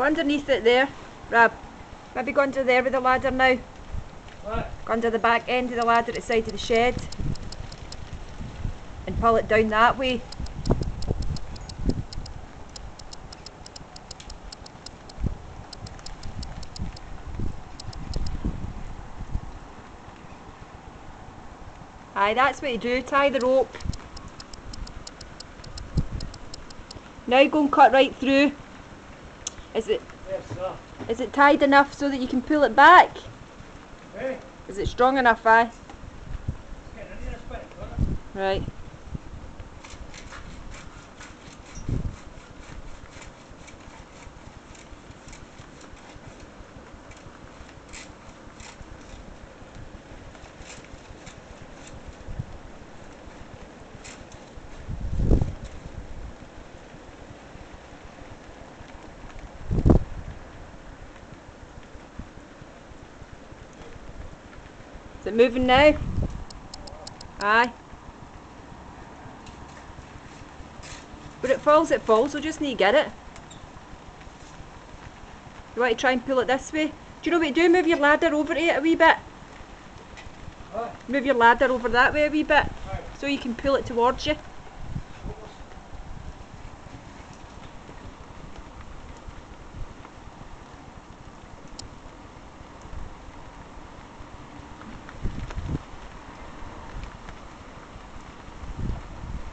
Go underneath it there, Rab. Maybe go under there with the ladder now. What? Go under the back end of the ladder at the side of the shed. And pull it down that way. Aye, that's what you do, tie the rope. Now go and cut right through. Is it Yes, sir. is it tied enough so that you can pull it back? Hey, Is it strong enough, aye? it's getting into this bit, isn't it? Right. Is it moving now? Aye. When it falls, we'll just need to get it. You want to try and pull it this way? Do you know what to do? Move your ladder over to it a wee bit. What? Move your ladder over that way a wee bit, Aye. so you can pull it towards you.